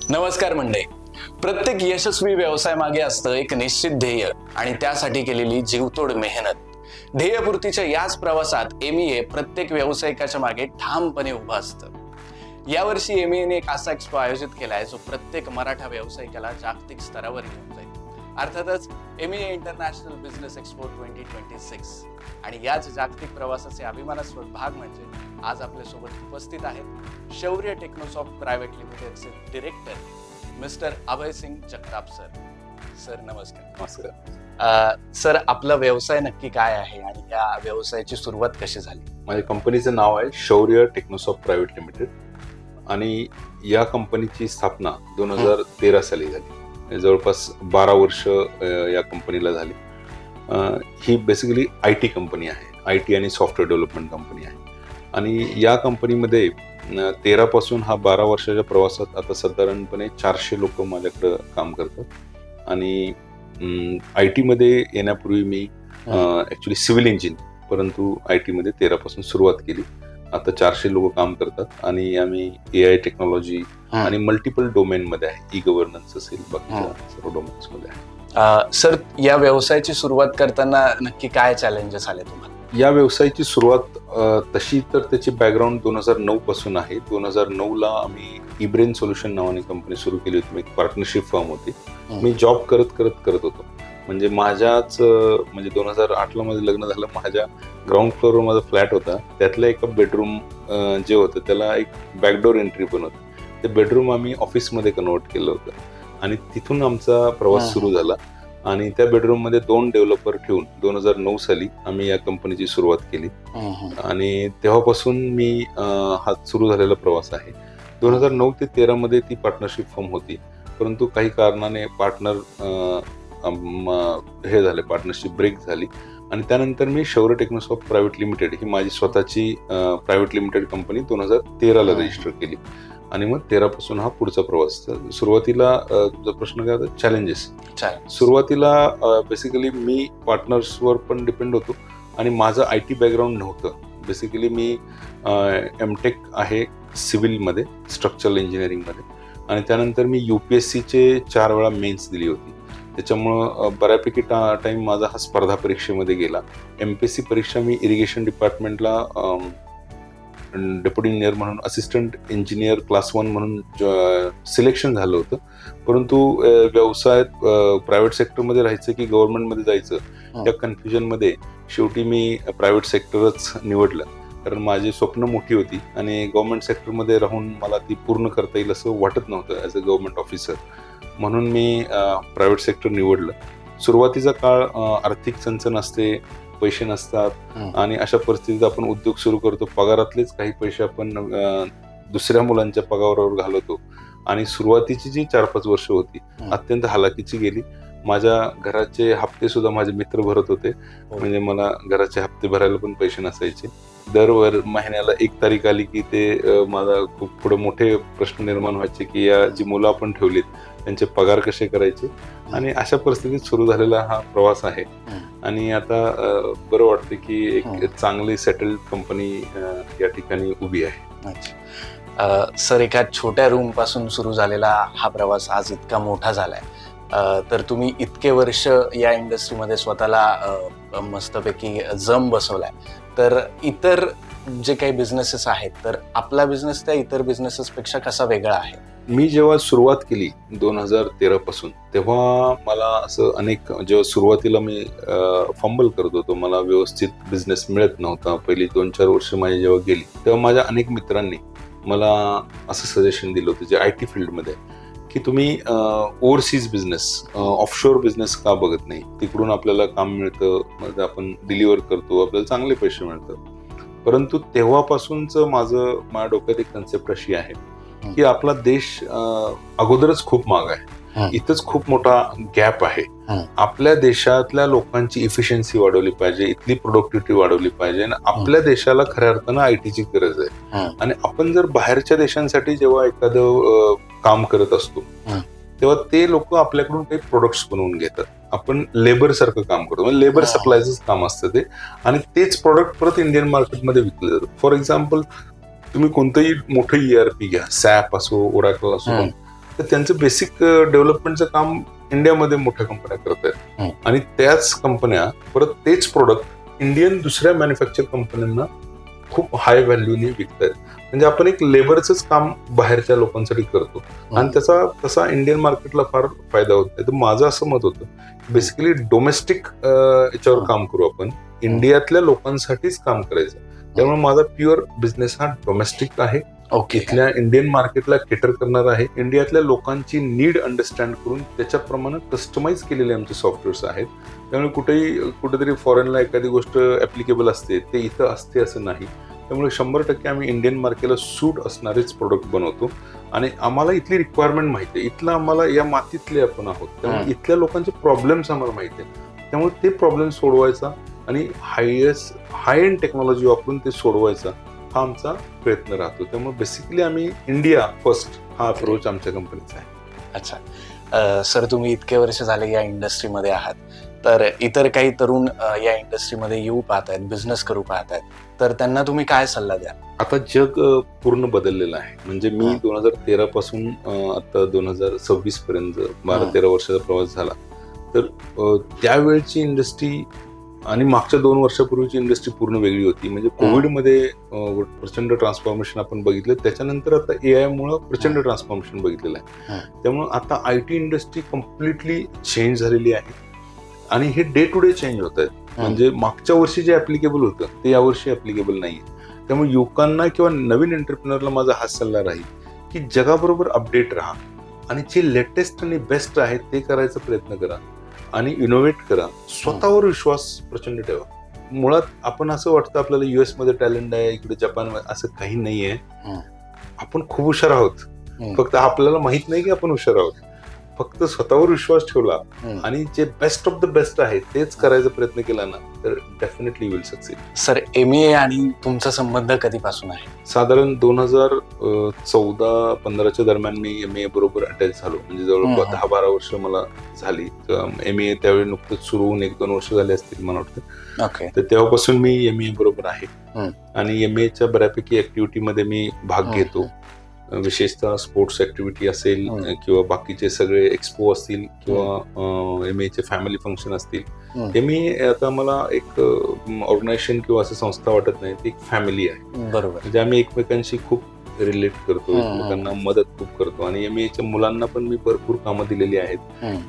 नमस्कार मंडळी. प्रत्येक यशस्वी व्यवसाय मागे असतं एक निश्चित ध्येय आणि त्यासाठी केलेली जीवतोड मेहनत. ध्येयपूर्तीच्या याच प्रवासात एमईए प्रत्येक व्यावसायिकाच्या मागे ठामपणे उभं असतं. यावर्षी एमईएने एक असा एक्स्पो आयोजित केलाय जो प्रत्येक मराठा व्यावसायिकाला जागतिक स्तरावर घेऊन जाईल. अर्थातच एमईए इंटरनॅशनल बिझनेस एक्स्पो 2026 आणि याच जागतिक प्रवासाचे अभिमानास्पद भाग म्हणजे आज आपल्यासोबत उपस्थित आहेत शौर्य टेक्नोसॉफ्ट प्रायव्हेट लिमिटेडचे डिरेक्टर मिस्टर अभय सिंग जगताप सर. सर नमस्कार. नमस्कार. सर, आपला व्यवसाय नक्की काय आहे आणि या व्यवसायाची सुरुवात कशी झाली? माझ्या कंपनीचं नाव आहे शौर्य टेक्नोसॉफ्ट प्रायव्हेट लिमिटेड आणि या कंपनीची स्थापना 2013 साली झाली. जवळपास 12 वर्ष या कंपनीला झाली. ही बेसिकली IT कंपनी आहे. IT आणि सॉफ्टवेअर डेव्हलपमेंट कंपनी आहे आणि या कंपनीमध्ये 13 पासून हा 12 वर्षाच्या प्रवासात आता साधारणपणे 400 लोक माझ्याकडं काम करतात आणि IT मध्ये येण्यापूर्वी मी ऍक्च्युली सिव्हिल इंजिनियर, परंतु IT मध्ये 13 पासून सुरुवात केली. आता 400 लोक काम करतात आणि आम्ही AI टेक्नॉलॉजी आणि मल्टिपल डोमेन मध्ये आहे. गव्हर्नन्स असेल, बाकीच्या सर्व डोमेन्स मध्ये आहे. सर, या व्यवसायाची सुरुवात करताना नक्की काय चॅलेंजेस आले तुम्हाला? या व्यवसायाची सुरुवात तशी तर त्याची बॅकग्राऊंड 2009 पासून आहे. 2009 ला आम्ही इब्रेन सोल्युशन नावाने कंपनी सुरू केली होती. एक पार्टनरशिप फर्म होती. मी जॉब करत होतो. म्हणजे माझ्याच 2008 ला माझं लग्न झालं. माझ्या ग्राउंड फ्लोअरवर माझा फ्लॅट होता. त्यातलं एका बेडरूम जे होतं त्याला एक बॅकडोर एंट्री पण होती. ते बेडरूम आम्ही ऑफिसमध्ये कन्वर्ट केलं होतं आणि तिथून आमचा प्रवास सुरू झाला आणि त्या बेडरूम मध्ये 2 डेव्हलपर ठेवून 2009 साली आम्ही या कंपनीची सुरुवात केली आणि तेव्हापासून मी हा सुरू झालेला प्रवास आहे. 2009 ते 13 मध्ये ती पार्टनरशिप फर्म होती, परंतु काही कारणाने हे झाले, पार्टनरशिप ब्रेक झाली आणि त्यानंतर मी शौर्य टेक्नोसॉफ्ट प्रायव्हेट लिमिटेड ही माझी स्वतःची प्रायव्हेट लिमिटेड कंपनी 2013 ला रजिस्टर केली आणि मग 13 पासून हा पुढचा प्रवास. सुरुवातीला तुमचा प्रश्न काय होता? चॅलेंजेस. सुरुवातीला बेसिकली मी पार्टनर्सवर पण डिपेंड होतो आणि माझं IT बॅकग्राऊंड नव्हतं. बेसिकली मी MTech आहे सिव्हिलमध्ये, स्ट्रक्चरल इंजिनिअरिंगमध्ये आणि त्यानंतर मी UPSCचे 4 वेळा मेन्स दिली होती. त्याच्यामुळं बऱ्यापैकी टाइम माझा हा स्पर्धा परीक्षेमध्ये गेला. MPSC परीक्षा मी इरिगेशन डिपार्टमेंटला डेप्युटी इंजिनियर म्हणून, असिस्टंट इंजिनियर क्लास 1 म्हणून सिलेक्शन झालं होतं. परंतु व्यवसायात प्रायव्हेट सेक्टरमध्ये राहायचं की गव्हर्नमेंटमध्ये जायचं या कन्फ्युजनमध्ये शेवटी मी प्रायव्हेट सेक्टरच निवडलं, कारण माझी स्वप्न मोठी होती आणि गव्हर्नमेंट सेक्टरमध्ये राहून मला ती पूर्ण करता येईल असं वाटत नव्हतं ॲज अ गव्हर्नमेंट ऑफिसर. म्हणून मी प्रायव्हेट सेक्टर निवडलं. सुरुवातीचा काळ आर्थिक चणचण असते, पैसे नसतात आणि अशा परिस्थितीत आपण उद्योग सुरू करतो. पगारातलेच काही पैसे आपण दुसऱ्या मुलांच्या पगारावर घालवतो आणि सुरुवातीची जी 4-5 वर्ष होती अत्यंत हालाकीची गेली. माझ्या घराचे हप्ते सुद्धा माझे मित्र भरत होते. म्हणजे मला घराचे हप्ते भरायला पण पैसे नसायचे. दर महिन्याला 1 तारीख आली की ते माझा खूप पुढे मोठे प्रश्न निर्माण व्हायचे की या जी मुलं आपण ठेवलीत त्यांचे पगार कसे करायचे. आणि अशा परिस्थितीत सुरू झालेला हा प्रवास आहे आणि आता बरं वाटतं की एक चांगली सेटल्ड कंपनी या ठिकाणी उभी आहे. सर, एका छोट्या रूम पासून सुरू झालेला हा प्रवास आज इतका मोठा झालाय, तर तुम्ही इतके वर्ष या इंडस्ट्रीमध्ये स्वतःला मस्तपैकी जम बसवलाय, तर इतर जे काही बिझनेसेस आहेत तर आपला बिझनेस त्या इतर बिझनेसेस पेक्षा कसा वेगळा आहे? मी जेव्हा सुरुवात केली 2013 पासून, तेव्हा मला असं जेव्हा सुरुवातीला मी फंबल करत होतो, मला व्यवस्थित बिझनेस मिळत नव्हता. पहिली 2-4 वर्ष माझी जेव्हा गेली तेव्हा माझ्या अनेक मित्रांनी मला असं सजेशन दिलं होतं जे IT फील्डमध्ये, की तुम्ही ओव्हरसीज बिझनेस, ऑफशोर बिझनेस का बघत नाही? तिकडून आपल्याला काम मिळतं, मग आपण डिलिव्हर करतो, आपल्याला चांगले पैसे मिळतात. परंतु तेव्हापासूनच माझ्या डोक्यात एक कन्सेप्ट अशी आहे की आपला देश अगोदरच खूप माग आहे. इथंच खूप मोठा गॅप आहे. आपल्या देशातल्या लोकांची इफिशियन्सी वाढवली पाहिजे, इथली प्रोडक्टिव्हिटी वाढवली पाहिजे आणि आपल्या देशाला खऱ्या अर्थानं ITची गरज आहे. आणि आपण जर बाहेरच्या देशांसाठी जेव्हा एखादं काम करत असतो तेव्हा ते लोक आपल्याकडून काही प्रोडक्ट्स बनवून घेतात. आपण लेबर सारखं काम करतो, म्हणजे लेबर सप्लायचं काम असतं ते, आणि तेच प्रोडक्ट परत इंडियन मार्केटमध्ये विकले जातात. फॉर एक्झाम्पल, तुम्ही कोणतंही मोठं ERP घ्या, SAP असो, ओरॅकल असो, तर त्यांचं बेसिक डेव्हलपमेंटचं काम इंडियामध्ये मोठ्या कंपन्या करत आहेत आणि त्याच कंपन्या परत तेच प्रोडक्ट इंडियन दुसऱ्या मॅन्युफॅक्चर कंपन्यांना खूप हाय व्हॅल्यूने विकतायत. म्हणजे आपण एक लेबरच काम बाहेरच्या लोकांसाठी करतो आणि त्याचा तसा इंडियन मार्केटला फार फायदा होत नाही. तर माझं असं मत होतं बेसिकली डोमेस्टिक याच्यावर काम करू आपण, इंडियातल्या लोकांसाठीच काम करायचं. त्यामुळे माझा प्युअर बिझनेस हा डोमेस्टिक आहे. इथल्या इंडियन मार्केटला केटर करणार आहे. इंडियातल्या लोकांची नीड अंडरस्टँड करून त्याच्याप्रमाणे कस्टमाइज केलेले आमचे सॉफ्टवेअर्स आहेत. त्यामुळे कुठेतरी फॉरेनला एखादी गोष्ट ऍप्लिकेबल असते ते इथं असते असं नाही. त्यामुळे 100% आम्ही इंडियन मार्केटला सूट असणारेच प्रोडक्ट बनवतो आणि आम्हाला इथली रिक्वायरमेंट माहिती आहे. इथलं आम्हाला या मातीतले आपण आहोत, त्यामुळे इथल्या लोकांचे प्रॉब्लेम्स आम्हाला माहिती आहे. त्यामुळे ते प्रॉब्लेम सोडवायचा आणि हाय एंड टेक्नॉलॉजी वापरून ते सोडवायचा हा आमचा प्रयत्न राहतो. त्यामुळे बेसिकली आम्ही इंडिया फर्स्ट हा अप्रोच आमच्या कंपनीचा आहे. अच्छा सर, तुम्ही इतके वर्ष झाले या इंडस्ट्रीमध्ये आहात, तर इतर काही तरुण या इंडस्ट्रीमध्ये येऊ पाहत आहेत, बिझनेस करू पाहत आहेत, तर त्यांना तुम्ही काय सल्ला द्या? आता जग पूर्ण बदललेलं आहे. म्हणजे मी 2013 पासून आता 2026 पर्यंत 12-13 वर्षाचा प्रवास झाला. तर त्यावेळची इंडस्ट्री आणि मागच्या 2 वर्षापूर्वीची इंडस्ट्री पूर्ण वेगळी होती. म्हणजे कोविडमध्ये प्रचंड ट्रान्सफॉर्मेशन आपण बघितलं. त्याच्यानंतर आता AI मुळे प्रचंड ट्रान्सफॉर्मेशन बघितलेलं आहे. त्यामुळे आता IT इंडस्ट्री कम्प्लिटली चेंज झालेली आहे आणि हे डे टू डे चेंज होत आहेत. म्हणजे मागच्या वर्षी जे ऍप्लिकेबल होतं ते यावर्षी ऍप्लिकेबल नाहीये. त्यामुळे युवकांना किंवा नवीन एंटरप्रिनरला माझा हा सल्ला राहील की जगाबरोबर अपडेट राहा आणि जे लेटेस्ट आणि बेस्ट आहे ते करायचा प्रयत्न करा आणि इनोव्हेट करा. स्वतःवर विश्वास प्रचंड ठेवा. मुळात आपण असं वाटतं आपल्याला US मध्ये टॅलेंट आहे, इकडे जपान, असं काही नाहीये. आपण खूप हुशार आहोत, फक्त आपल्याला माहित नाही की आपण हुशार आहोत. फक्त स्वतःवर विश्वास ठेवला आणि जे बेस्ट ऑफ द बेस्ट आहे तेच करायचा प्रयत्न केला ना तर definitely will succeed. Sir, MEA आणि तुमचा संबंध कधीपासून आहे? साधारण 2014-15च्या दरम्यान मी MEA बरोबर अटॅच झालो. म्हणजे जवळपास 10-12 वर्ष मला झाली. MEA त्यावेळी नुकतंच सुरू होऊन 1-2 वर्ष झाले असतील मला वाटतं. तर तेव्हापासून मी MEA बरोबर आहे आणि MEAच्या बऱ्यापैकी ऍक्टिव्हिटीमध्ये मी भाग घेतो. विशेषतः स्पोर्ट्स ऍक्टिव्हिटी असेल किंवा बाकीचे सगळे एक्सपो असतील किंवा MEAचे फॅमिली फंक्शन असतील. MEA आता मला एक ऑर्गनायझेशन किंवा असं संस्था वाटत नाही, ती एक फॅमिली आहे. बरोबर. म्हणजे आम्ही एकमेकांशी खूप रिलेट करतो, एकमेकांना मदत खूप करतो आणि MEAच्या मुलांना पण मी भरपूर कामं दिलेली आहेत.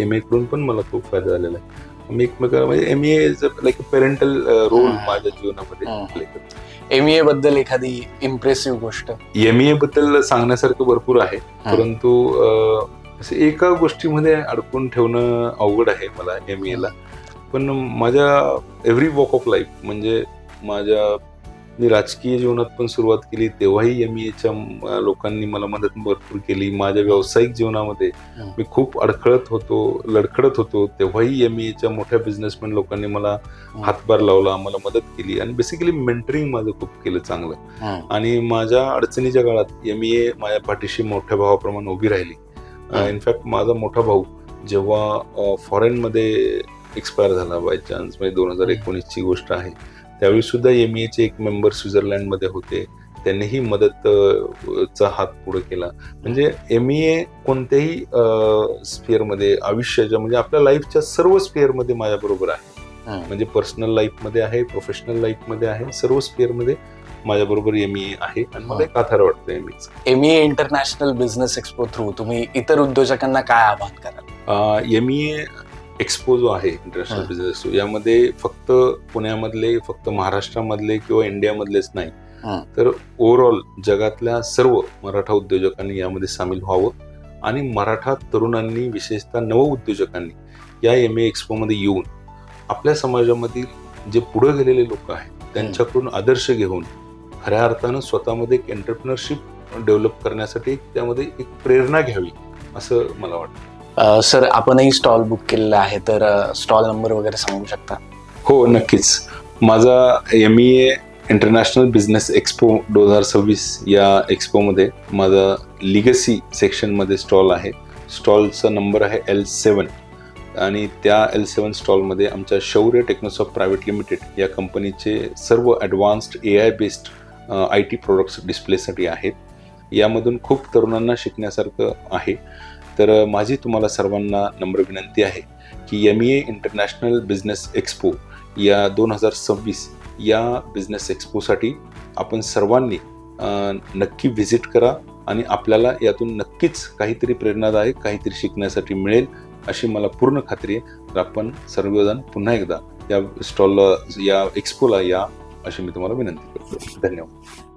MEA कडून पण मला खूप फायदा झालेला आहे. मी एकमेकांना म्हणजे MEA is like a parental role माझ्या जीवनामध्ये प्ले करतो. MEA बद्दल एखादी इम्प्रेसिव्ह गोष्ट? MEA बद्दल सांगण्यासारखं भरपूर आहे, परंतु एका गोष्टीमध्ये अडकून ठेवणं अवघड आहे मला MEA ला. पण माझ्या एव्हरी वॉक ऑफ लाईफ, म्हणजे मी राजकीय जीवनात पण सुरुवात केली तेव्हाही MEAच्या लोकांनी मला मदत भरपूर केली. माझ्या व्यावसायिक जीवनामध्ये मी खूप लडखडत होतो तेव्हाही MEAच्या मोठ्या बिझनेसमॅन लोकांनी मला हातभार लावला, मला मदत केली आणि बेसिकली मेंटरिंग माझं खूप केलं चांगलं. आणि माझ्या अडचणीच्या काळात MEA माझ्या पाठीशी मोठ्या भावाप्रमाणे उभी राहिली. इनफॅक्ट माझा मोठा भाऊ जेव्हा फॉरेनमध्ये एक्सपायर झाला बाय चान्स, म्हणजे 2019ची गोष्ट आहे, त्यावेळी सुद्धा MEAचे एक मेंबर स्वित्झर्लंडमध्ये होते. त्यांनीही मदतचा हात पुढे केला. म्हणजे MEA कोणत्याही स्फिअरमध्ये, आयुष्याच्या म्हणजे आपल्या लाईफच्या सर्व स्फिअरमध्ये माझ्या बरोबर आहे. म्हणजे पर्सनल लाईफमध्ये आहे, प्रोफेशनल लाईफमध्ये आहे, सर्व स्फिअरमध्ये माझ्या बरोबर MEA आहे आणि मला एक आधार वाटतं MEAचा. MEA international business expo through तुम्ही इतर उद्योजकांना काय आवाहन कराल? MEA एक्सपो जो आहे इंटरनॅशनल बिझनेस, यामध्ये फक्त पुण्यामधले, फक्त महाराष्ट्रामधले किंवा इंडियामधलेच नाही, तर ओव्हरऑल जगातल्या सर्व मराठा उद्योजकांनी यामध्ये सामील व्हावं आणि मराठा तरुणांनी, विशेषतः नव उद्योजकांनी या MEA एक्सपोमध्ये येऊन आपल्या समाजामधील जे पुढे गेलेले लोक आहेत त्यांच्याकडून आदर्श घेऊन खऱ्या अर्थानं स्वतःमध्ये एक एंटरप्रिनरशिप डेव्हलप करण्यासाठी त्यामध्ये एक प्रेरणा घ्यावी असं मला वाटतं. सर, आपणही स्टॉल बुक केलेला आहे, तर स्टॉल नंबर वगैरे सांगू शकता? हो, नक्कीच. माझा MEA इंटरनॅशनल बिझनेस एक्सपो 2026 या एक्सपोमध्ये माझा लिगसी सेक्शनमध्ये स्टॉल आहे. स्टॉलचा नंबर आहे L7 आणि त्या L7 स्टॉलमध्ये आमच्या शौर्य टेक्नोसॉफ्ट प्रायव्हेट लिमिटेड या कंपनीचे सर्व advanced AI based IT products डिस्प्लेसाठी आहेत. यामधून खूप तरुणांना शिकण्यासारखं आहे. तर माझी तुम्हाला सर्वांना नम्र विनंती आहे की MEA इंटरनॅशनल बिझनेस एक्स्पो या 2026 या बिझनेस एक्स्पोसाठी आपण सर्वांनी नक्की व्हिजिट करा आणि आपल्याला यातून नक्कीच काहीतरी प्रेरणादायक काहीतरी शिकण्यासाठी मिळेल अशी मला पूर्ण खात्री आहे. तर आपण सर्वजण पुन्हा एकदा या स्टॉलला या एक्स्पोला या अशी मी तुम्हाला विनंती करतो. धन्यवाद.